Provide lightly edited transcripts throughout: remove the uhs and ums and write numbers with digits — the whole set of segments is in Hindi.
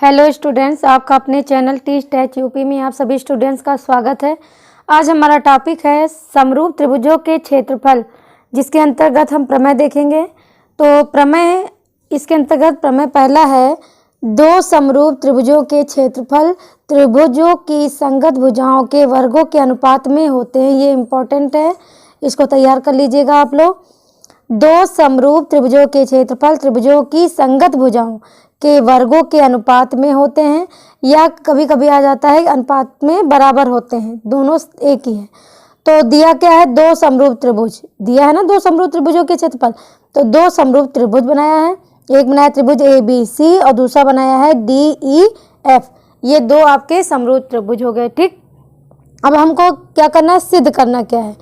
हेलो स्टूडेंट्स, आपका अपने चैनल टीच टैच यूपी में आप सभी स्टूडेंट्स का स्वागत है। आज हमारा टॉपिक है समरूप त्रिभुजों के क्षेत्रफल, जिसके अंतर्गत हम प्रमेय देखेंगे। तो प्रमेय, इसके अंतर्गत प्रमेय पहला है, दो समरूप त्रिभुजों के क्षेत्रफल त्रिभुजों की संगत भुजाओं के वर्गों के अनुपात में होते हैं। ये इम्पोर्टेंट है, इसको तैयार कर लीजिएगा आप लोग। दो समरूप त्रिभुजों के क्षेत्रफल त्रिभुजों की संगत भुजाओं के वर्गों के अनुपात में होते हैं, या कभी कभी आ जाता है अनुपात में बराबर होते हैं, दोनों एक ही है। तो दिया क्या है, दो समरूप त्रिभुज दिया है ना, दो समरूप त्रिभुजों के क्षेत्रफल। तो दो समरूप त्रिभुज बनाया है, एक बनाया त्रिभुज ABC और दूसरा बनाया है DEF। ये दो आपके समरूप त्रिभुज हो गए। ठीक, अब हमको क्या करना है, सिद्ध करना क्या है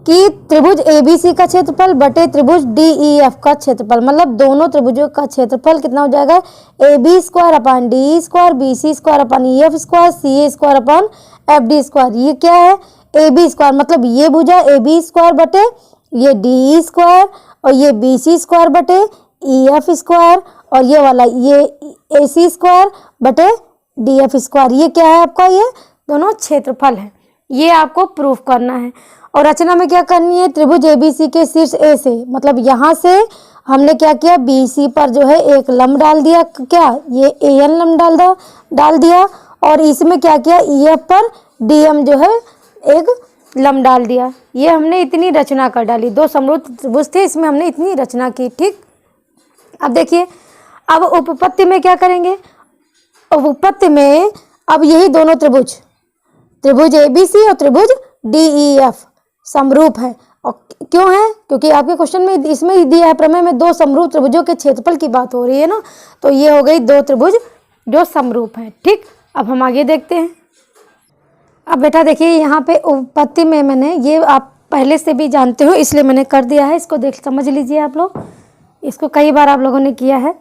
कि त्रिभुज ABC का क्षेत्रफल बटे त्रिभुज DEF का क्षेत्रफल, मतलब दोनों त्रिभुजों का क्षेत्रफल कितना हो जाएगा, AB square upon DE square, BC square upon EF square, CA square upon FD square. ये क्या है, AB स्क्वायर, मतलब ये भुजा AB स्क्वायर बटे ये DE स्क्वायर, और ये BC स्क्वायर बटे EF स्क्वायर, और ये वाला ये AC स्क्वायर बटे DF स्क्वायर। ये क्या है आपका, ये दोनों क्षेत्रफल है। ये आपको प्रूफ करना है। और रचना में क्या करनी है, त्रिभुज ABC के शीर्ष A से, मतलब यहाँ से हमने क्या किया, BC पर जो है एक लंब डाल दिया, क्या ये AN लंब डाल दिया, और इसमें क्या किया, EF पर DM जो है एक लंब डाल दिया। ये हमने इतनी रचना कर डाली, दो समरूप त्रिभुज थे, इसमें हमने इतनी रचना की। ठीक, अब देखिए, अब उपपत्ति में क्या करेंगे, उपपत्ति में अब यही दोनों त्रिभुज ABC और त्रिभुज DEF समरूप है। और क्यों है, क्योंकि आपके क्वेश्चन में इसमें ही दिया है, प्रमेय में दो समरूप त्रिभुजों के क्षेत्रफल की बात हो रही है ना, तो ये हो गई दो त्रिभुज जो समरूप है। ठीक, अब हम आगे देखते हैं। अब बेटा देखिए, यहाँ पे उपपत्ति में मैंने, ये आप पहले से भी जानते हो इसलिए मैंने कर दिया है, इसको समझ लीजिए आप लोग, इसको कई बार आप लोगों ने किया है।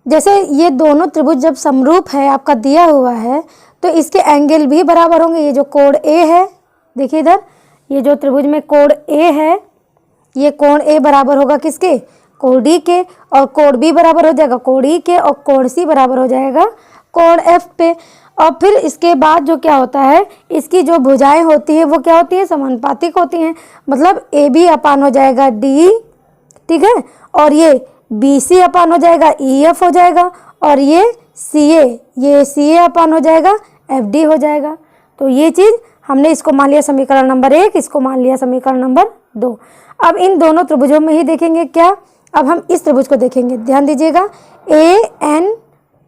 जैसे ये दोनों त्रिभुज जब समरूप है आपका दिया हुआ है, तो इसके एंगल भी बराबर होंगे। ये जो कोण A है, देखिए इधर, ये जो त्रिभुज में कोण A है, ये कोण A बराबर होगा किसके, कोण D के, और कोण B बराबर हो जाएगा कोण E के, और कोण C बराबर हो जाएगा कोण F पे। और फिर इसके बाद जो क्या होता है, इसकी जो भुजाएं होती है वो क्या होती है, समानुपातिक होती हैं। मतलब AB अपान हो जाएगा DE, ठीक है, और ये BC अपान हो जाएगा EF हो जाएगा, और ये CA अपान हो जाएगा FD हो जाएगा। तो ये चीज़ हमने इसको मान लिया समीकरण नंबर 1, इसको मान लिया समीकरण नंबर 2। अब इन दोनों त्रिभुजों में ही देखेंगे क्या, अब हम इस त्रिभुज को देखेंगे, ध्यान दीजिएगा, AN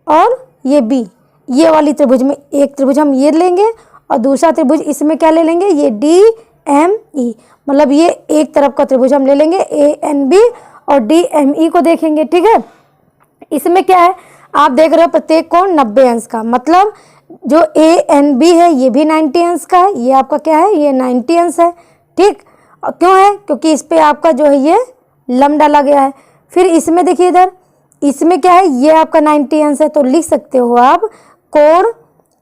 और ये B, ये वाली त्रिभुज में एक त्रिभुज हम ये लेंगे, और दूसरा त्रिभुज इसमें क्या ले लेंगे, ये DME, मतलब ये एक तरफ का त्रिभुज हम ले लेंगे ANB, और DME को देखेंगे। ठीक है, इसमें क्या है, आप देख रहे हो प्रत्येक कोण 90 अंश का, मतलब जो ANB है ये भी 90 अंश का है, ये आपका क्या है, ये 90 अंश है। ठीक, और क्यों है, क्योंकि इस पे आपका जो है ये लंब डाला गया है। फिर इसमें देखिए इधर, इसमें क्या है, ये आपका 90 अंश है, तो लिख सकते हो आप कोण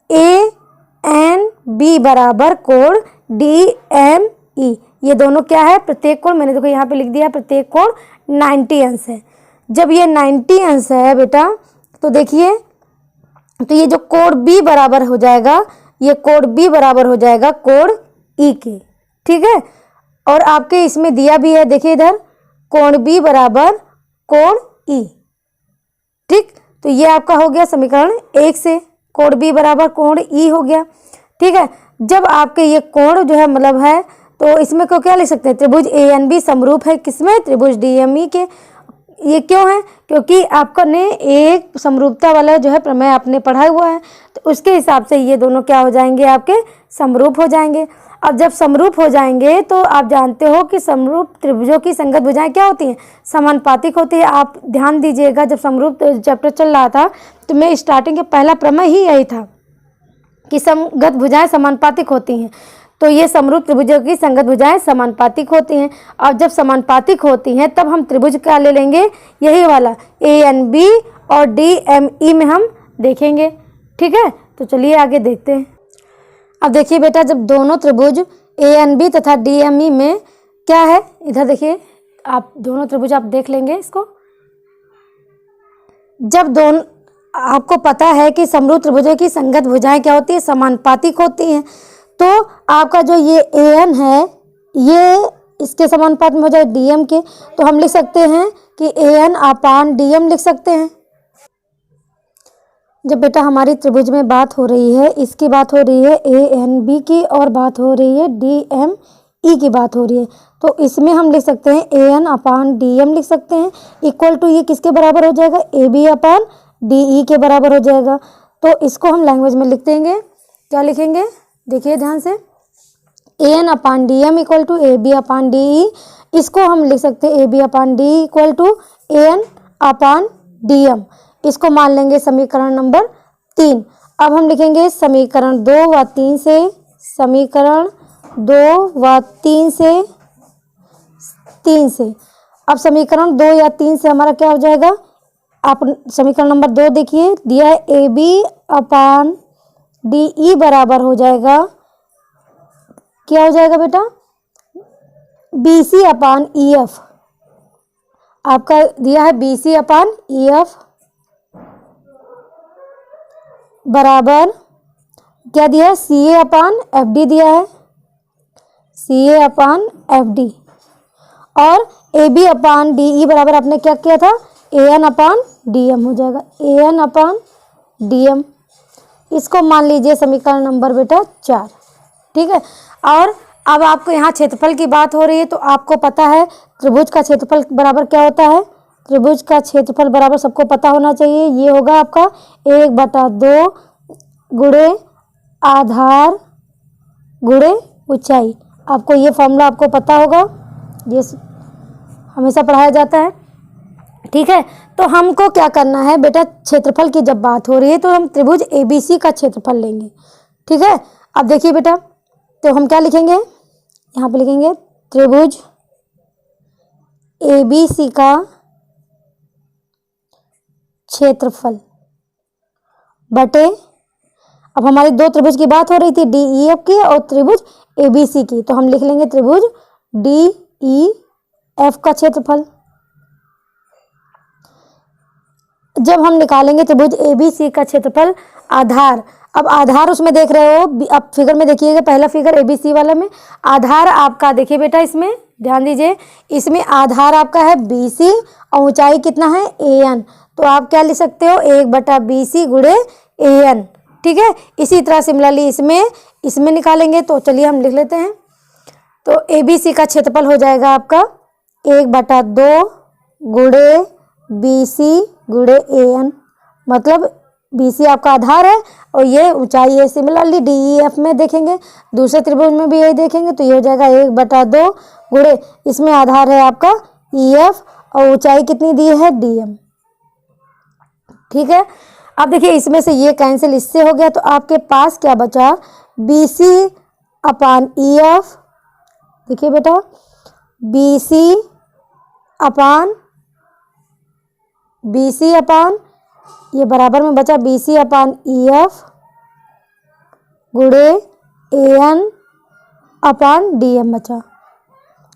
ANB बराबर कोण DME। ये दोनों क्या है, प्रत्येक कोण, मैंने देखो यहाँ पे लिख दिया, प्रत्येक कोण 90 अंश है। जब ये 90 अंश है बेटा, तो देखिए, तो ये जो कोण B बराबर हो जाएगा, ये कोण B बराबर हो जाएगा कोण E के। ठीक है, और आपके इसमें दिया भी है, देखिए इधर, कोण B बराबर कोण E। ठीक, तो ये आपका हो गया समीकरण 1 से, कोण B बराबर कोण E हो गया। ठीक है, जब आपके ये कोण जो है मतलब है, तो इसमें को क्या लिख सकते हैं, त्रिभुज ANB समरूप है किसमें, त्रिभुज DME के। ये क्यों है, क्योंकि आपका ने एक समरूपता वाला जो है प्रमेय आपने पढ़ा हुआ है, तो उसके हिसाब से ये दोनों क्या हो जाएंगे, आपके समरूप हो जाएंगे। अब जब समरूप हो जाएंगे तो आप जानते हो कि समरूप त्रिभुजों की संगत भुजाएं क्या होती हैं, समानुपातिक होती है। आप ध्यान दीजिएगा, जब समरूप चैप्टर चल रहा था तो मैं स्टार्टिंग के पहला प्रमेय ही यही था कि संगत भुजाएं समानुपातिक होती हैं। तो ये समरूप त्रिभुजों की संगत भुजाएं समानुपातिक होती हैं, और जब समानुपातिक होती हैं तब हम त्रिभुज क्या ले लेंगे, यही वाला ANB और DME में हम देखेंगे। ठीक है, तो चलिए आगे देखते हैं। अब देखिए बेटा, जब दोनों त्रिभुज ANB तथा DME में क्या है, इधर देखिए, आप दोनों त्रिभुज आप देख लेंगे इसको, जब दोनों आपको पता है कि समरूप त्रिभुजों की संगत भुजाएं क्या होती है, समानुपातिक होती हैं। तो आपका जो ये AN है ये इसके समानुपात में हो जाए DM के, तो हम लिख सकते हैं कि AN अपान DM लिख सकते हैं। जब बेटा हमारी त्रिभुज में बात हो रही है, इसकी बात हो रही है ANB की और बात हो रही है DME की बात हो रही है, तो इसमें हम लिख सकते हैं AN अपान DM लिख सकते हैं, इक्वल टू ये किसके बराबर हो जाएगा, AB अपान DE के बराबर हो जाएगा। तो इसको हम लैंग्वेज में लिख देंगे, क्या लिखेंगे, देखिए ध्यान से, AN upon DM equal to AB upon DE। इसको हम लिख सकते हैं AB upon DE equal to AN upon DM। इसको मान लेंगे समीकरण नंबर 3। अब हम लिखेंगे समीकरण 2 व 3 से, समीकरण 2 व 3 से। अब समीकरण 2 या 3 से हमारा क्या हो जाएगा, आप समीकरण नंबर 2 देखिए, दिया है AB अपान DE बराबर हो जाएगा, क्या हो जाएगा बेटा, BC अपान EF। आपका दिया है BC अपान EF बराबर क्या दिया है, CA अपान FD दिया है, CA अपान FD। और AB अपान DE बराबर आपने क्या किया था, AN अपान DM हो जाएगा, AN अपान DM। इसको मान लीजिए समीकरण नंबर बेटा 4, ठीक है। और अब आपको यहाँ क्षेत्रफल की बात हो रही है, तो आपको पता है त्रिभुज का क्षेत्रफल बराबर क्या होता है, त्रिभुज का क्षेत्रफल बराबर सबको पता होना चाहिए, ये होगा आपका 1/2 गुणे आधार गुणे ऊंचाई। आपको ये फॉर्मूला आपको पता होगा, ये हमेशा पढ़ाया जाता है, ठीक है। तो हमको क्या करना है बेटा, क्षेत्रफल की जब बात हो रही है तो हम त्रिभुज ABC का क्षेत्रफल लेंगे, ठीक है। अब देखिए बेटा, तो हम क्या लिखेंगे, यहाँ पे लिखेंगे त्रिभुज ABC का क्षेत्रफल बटे, अब हमारी दो त्रिभुज की बात हो रही थी, DEF की और त्रिभुज ABC की, तो हम लिख लेंगे त्रिभुज DEF का क्षेत्रफल। जब हम निकालेंगे त्रिभुज ABC का क्षेत्रफल आधार, अब आधार उसमें देख रहे हो, अब फिगर में देखिएगा, पहला फिगर ABC वाला में आधार आपका देखिए बेटा, इसमें ध्यान दीजिए, इसमें आधार आपका है BC और ऊंचाई कितना है AN, तो आप क्या लिख सकते हो 1/BC गुणे AN, ठीक है। इसी तरह सिमिलरली इसमें निकालेंगे, तो चलिए हम लिख लेते हैं। तो ABC का क्षेत्रफल हो जाएगा आपका 1/2 गुणे BC गुणे AN, मतलब BC आपका आधार है और ये ऊंचाई है। सिमिलरली DEF में देखेंगे, दूसरे त्रिभुज में भी यही देखेंगे, तो ये हो जाएगा 1/2 गुणे, इसमें आधार है आपका EF और ऊंचाई कितनी दी है DM, ठीक है। अब देखिए इसमें से ये कैंसिल इससे हो गया, तो आपके पास क्या बचा, BC अपान EF, देखिए बेटा BC अपान ये बराबर में बचा BC अपान EF गुणे AN अपान DM बचा,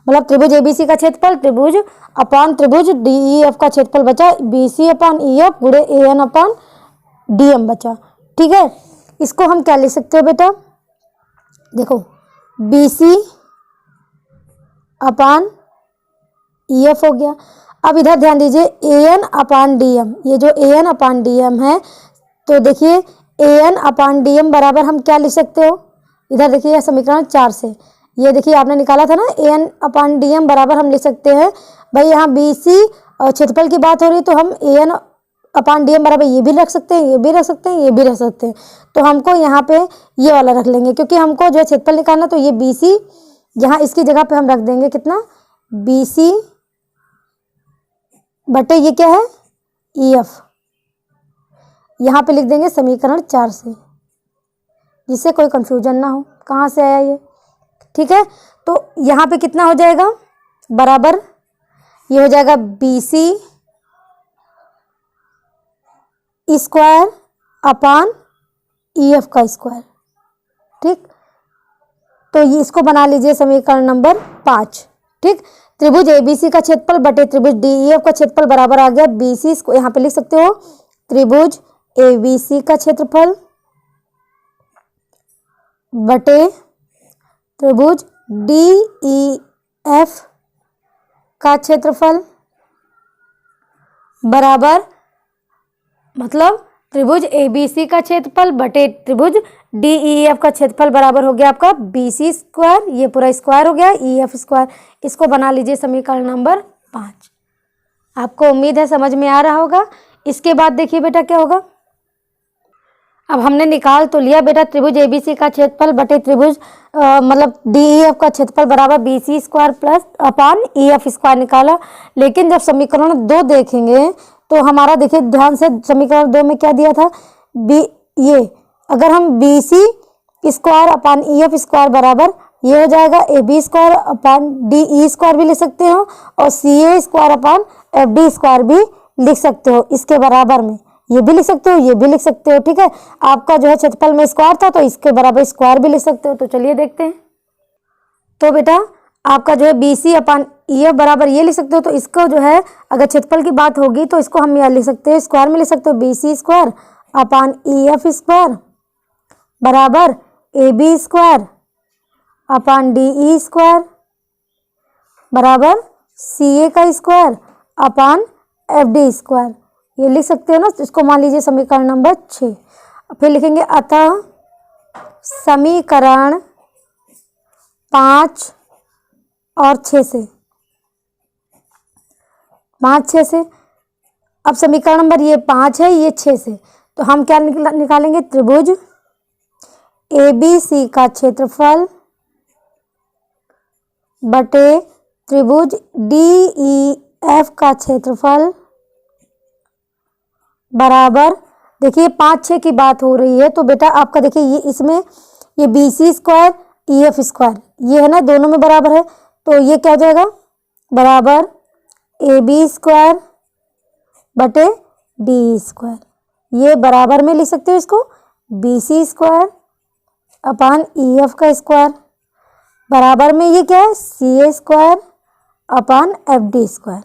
मतलब त्रिभुज ABC का क्षेत्रफल त्रिभुज अपान त्रिभुज DEF का क्षेत्रफल बचा BC अपान EF गुणे AN अपान DM बचा, ठीक है। इसको हम क्या लिख सकते हो बेटा, देखो BC अपान EF हो गया। अब इधर ध्यान दीजिए AN अपान DM, ये जो AN अपान DM है, तो देखिए AN अपान DM बराबर हम क्या लिख सकते हो, इधर देखिए समीकरण 4 से, ये देखिए आपने निकाला था ना, AN अपान DM बराबर हम लिख सकते हैं, भाई यहाँ BC और क्षेत्रफल की बात हो रही है, तो हम AN अपान DM बराबर ये भी रख सकते हैं, ये भी रख सकते हैं, ये भी रख सकते हैं, तो हमको यहाँ पे ये वाला रख लेंगे, क्योंकि हमको जो क्षेत्रफल निकालना, तो ये BC यहाँ इसकी जगह पे हम रख देंगे कितना, BC बटे ये क्या है EF, यहाँ पे लिख देंगे समीकरण 4 से, जिससे कोई कंफ्यूजन ना हो कहाँ से आया ये, ठीक है। तो यहाँ पे कितना हो जाएगा, बराबर ये हो जाएगा BC स्क्वायर अपान EF का स्क्वायर, ठीक। तो ये इसको बना लीजिए समीकरण नंबर 5, ठीक। त्रिभुज ABC का क्षेत्रफल बटे त्रिभुज DEF का क्षेत्रफल बराबर आ गया BC, इसको यहाँ पे लिख सकते हो त्रिभुज ABC का क्षेत्रफल बटे त्रिभुज DEF का क्षेत्रफल बराबर, मतलब त्रिभुज ABC का क्षेत्रफल बटे त्रिभुज DEF का क्षेत्रफल बराबर हो गया आपका BC स्क्वायर, ये पूरा स्क्वायर हो गया, EF स्क्वायर। इसको बना लीजिए समीकरण नंबर 5। आपको उम्मीद है समझ में आ रहा होगा। इसके बाद देखिए बेटा क्या होगा। अब हमने निकाल तो लिया बेटा त्रिभुज ABC का क्षेत्रफल बटे त्रिभुज मतलब DEF का क्षेत्रफल बराबर BC स्क्वायर प्लस अपान EF स्क्वायर निकाला। लेकिन जब समीकरण 2 देखेंगे तो हमारा देखिए ध्यान से, समीकरण 2 में क्या दिया था, ये अगर हम BC square upon EF square बराबर ये हो जाएगा AB square upon DE square भी लिख सकते हो और CA square upon FD square भी लिख सकते हो। इसके बराबर में ये भी लिख सकते हो, ये भी लिख सकते हो। ठीक है, आपका जो है क्षेत्रफल में स्क्वायर था तो इसके बराबर स्क्वायर भी लिख सकते हो। तो चलिए देखते हैं। तो बेटा आपका जो है BC अपान EF बराबर ये लिख सकते हो। तो इसको जो है अगर क्षेत्रफल की बात होगी तो इसको हम यह लिख सकते हैं, स्क्वायर में लिख सकते हो BC square upon EF square बराबर AB square upon DE square बराबर CA का स्क्वायर अपान FD स्क्वायर, ये लिख सकते हो ना। इसको मान लीजिए समीकरण नंबर 6। फिर लिखेंगे अतः समीकरण 5 और 6 से, 5 6 से, अब समीकरण नंबर ये 5 है, ये 6 से, तो हम क्या निकालेंगे, त्रिभुज ABC का क्षेत्रफल बटे त्रिभुज DEF का क्षेत्रफल बराबर, देखिए 5 6 की बात हो रही है तो बेटा आपका देखिए ये इसमें ये BC स्क्वायर EF स्क्वायर ये है ना, दोनों में बराबर है, तो ये क्या हो जाएगा बराबर AB स्क्वायर बटे DE स्क्वायर, ये बराबर में लिख सकते हो इसको BC स्क्वायर अपान EF का स्क्वायर बराबर में ये क्या है CA square upon FD square.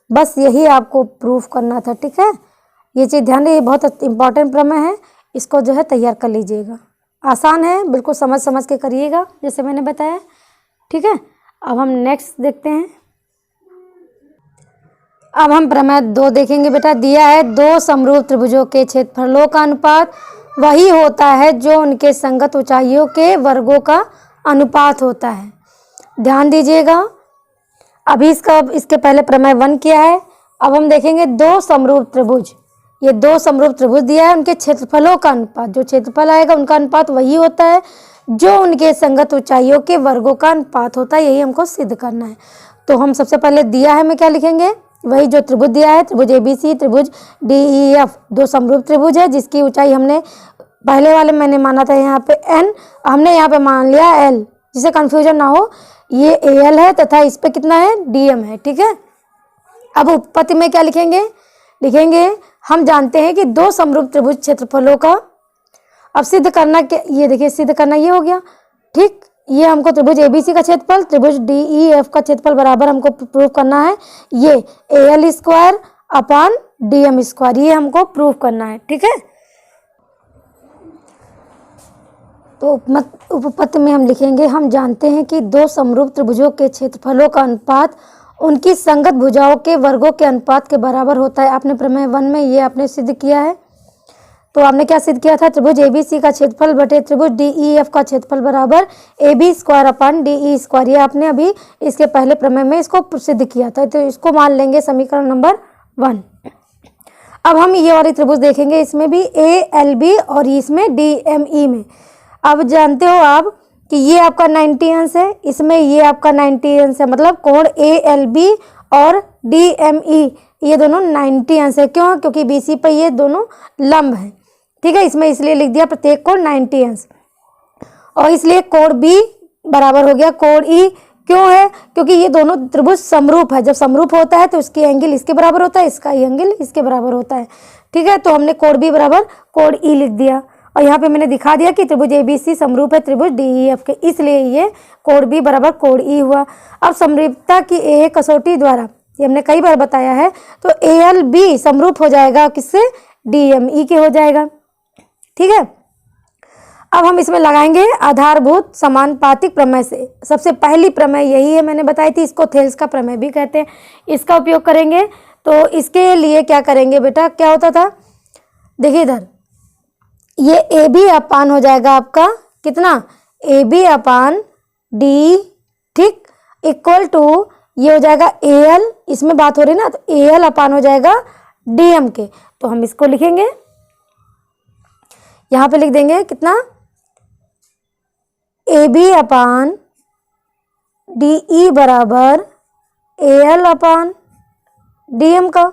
बस यही आपको प्रूफ करना था। ठीक है, ये चीज़ ध्यान रखिए, बहुत इंपॉर्टेंट प्रमेय है, इसको जो है तैयार कर लीजिएगा। आसान है, बिल्कुल समझ समझ के करिएगा जैसे मैंने बताया। ठीक है, अब हम नेक्स्ट देखते हैं। अब हम प्रमेय 2 देखेंगे बेटा। दिया है दो समरूप त्रिभुजों के क्षेत्रफलों का अनुपात वही होता है जो उनके संगत ऊंचाइयों के वर्गों का अनुपात होता है। ध्यान दीजिएगा, अभी इसके पहले प्रमेय 1 किया है। अब हम देखेंगे दो समरूप त्रिभुज, ये दो समरूप त्रिभुज दिया है, उनके क्षेत्रफलों का अनुपात, जो क्षेत्रफल आएगा उनका अनुपात वही होता है जो उनके संगत ऊंचाइयों के वर्गों का अनुपात होता है। यही हमको सिद्ध करना है। तो हम सबसे पहले दिया है में क्या लिखेंगे, वही जो त्रिभुज दिया है, त्रिभुज ABC त्रिभुज DEF, दो समरूप त्रिभुज है जिसकी ऊंचाई हमने पहले वाले मैंने माना था यहाँ पे n, हमने यहाँ पे मान लिया l, जिसे कंफ्यूजन ना हो, ये AL है तथा इस पे कितना है DM है। ठीक है, अब उत्पत्ति में क्या लिखेंगे हम जानते हैं कि दो समरूप त्रिभुज क्षेत्रफलों का, अब सिद्ध करना क्या, ये देखिए सिद्ध करना ये हो गया। ठीक, ये हमको त्रिभुज ABC का क्षेत्रफल त्रिभुज DEF का क्षेत्रफल बराबर हमको प्रूव करना है, ये AL square upon DM square, ये हमको प्रूव करना है। ठीक है, तो उपपत्ति में हम लिखेंगे हम जानते हैं कि दो समरूप त्रिभुजों के क्षेत्रफलों का अनुपात उनकी संगत भुजाओं के वर्गों के अनुपात के बराबर होता है। आपने प्रमेय 1 में ये आपने सिद्ध किया है। तो आपने क्या सिद्ध किया था, त्रिभुज ABC का क्षेत्रफल बटे त्रिभुज DEF का क्षेत्रफल बराबर AB square upon DE square, ये आपने अभी इसके पहले प्रमेय में इसको सिद्ध किया था। तो इसको मान लेंगे समीकरण नंबर 1। अब हम ये वाली त्रिभुज देखेंगे, इसमें भी ALB और इसमें DME में। अब जानते हो आप कि ये आपका 90 अंश है, इसमें ये आपका 90 अंश है, मतलब कोण ALB और DME ये दोनों 90 अंश है। क्यों, क्योंकि BC पर ये दोनों लंब है। ठीक है, इसमें इसलिए लिख दिया प्रत्येक कोण 90 अंश, और इसलिए कोण B बराबर हो गया कोण E। क्यों है, क्योंकि ये दोनों त्रिभुज समरूप है, जब समरूप होता है तो इसकी एंगल इसके बराबर होता है, इसका एंगल इसके बराबर होता है। ठीक है, तो हमने कोण B बराबर कोण E लिख दिया, और यहाँ पे मैंने दिखा दिया कि त्रिभुज ABC समरूप है त्रिभुज DEF के, इसलिए ये कोण B बराबर कोण E हुआ। अब समरूपता की एक कसौटी द्वारा, ये हमने कई बार बताया है, तो ALB समरूप हो जाएगा किससे, DME के हो जाएगा। ठीक है, अब हम इसमें लगाएंगे आधारभूत समानुपातिक प्रमेय से। सबसे पहली प्रमेय यही है, मैंने बताई थी, इसको थेल्स का प्रमेय भी कहते हैं। इसका उपयोग करेंगे। तो इसके लिए क्या करेंगे बेटा, क्या होता था, देखिए इधर ये AB अपान हो जाएगा आपका कितना, AB अपान D, ठीक, इक्वल टू ये हो जाएगा AL, इसमें बात हो रही ना, तो AL अपान हो जाएगा DM के। तो हम इसको लिखेंगे, यहाँ पे लिख देंगे कितना, AB अपान DE बराबर AL अपान DM का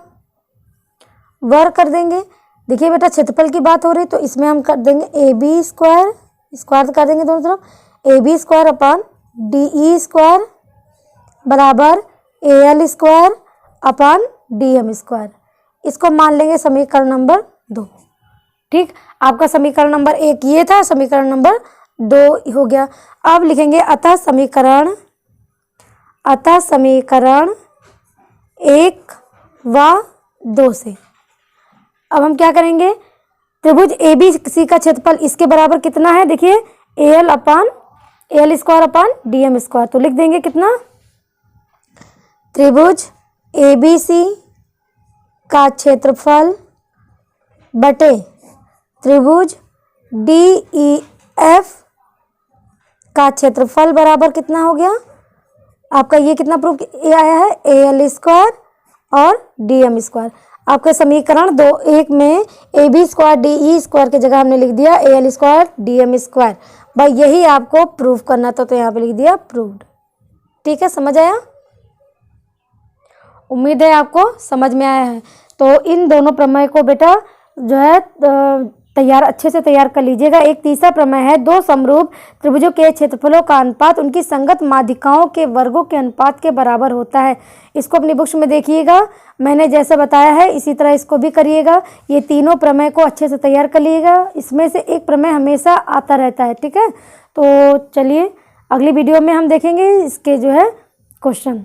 वर्ग कर देंगे। देखिए बेटा क्षेत्रफल की बात हो रही, तो इसमें हम कर देंगे AB स्क्वायर, स्क्वायर कर देंगे दोनों तरफ, AB square upon DE square बराबर AL square upon DM square. इसको मान लेंगे समीकरण नंबर 2। ठीक, आपका समीकरण नंबर 1 ये था, समीकरण नंबर 2 हो गया। अब लिखेंगे अतः समीकरण 1 व 2 से। अब हम क्या करेंगे, त्रिभुज ABC का क्षेत्रफल इसके बराबर कितना है, देखिए AL square upon DM square. तो लिख देंगे कितना, त्रिभुज ABC का क्षेत्रफल बटे त्रिभुज DEF का क्षेत्रफल बराबर कितना हो गया आपका, ये कितना प्रूफ आया है, AL स्क्वायर और DM स्क्वायर। आपके समीकरण 1 में AB स्क्वायर DE स्क्वायर की जगह हमने लिख दिया AL स्क्वायर DM स्क्वायर। भाई यही आपको प्रूफ करना था, तो यहाँ पे लिख दिया प्रूव्ड। ठीक है, समझ आया, उम्मीद है आपको समझ में आया है। तो इन दोनों प्रमेय को बेटा जो है अच्छे से तैयार कर लीजिएगा। एक तीसरा प्रमेय है, दो समरूप त्रिभुजों के क्षेत्रफलों का अनुपात उनकी संगत माध्यिकाओं के वर्गों के अनुपात के बराबर होता है। इसको अपनी बुक्स में देखिएगा, मैंने जैसा बताया है इसी तरह इसको भी करिएगा। ये तीनों प्रमेय को अच्छे से तैयार कर लीजिएगा, इसमें से एक प्रमेय हमेशा आता रहता है। ठीक है, तो चलिए अगली वीडियो में हम देखेंगे इसके जो है क्वेश्चन।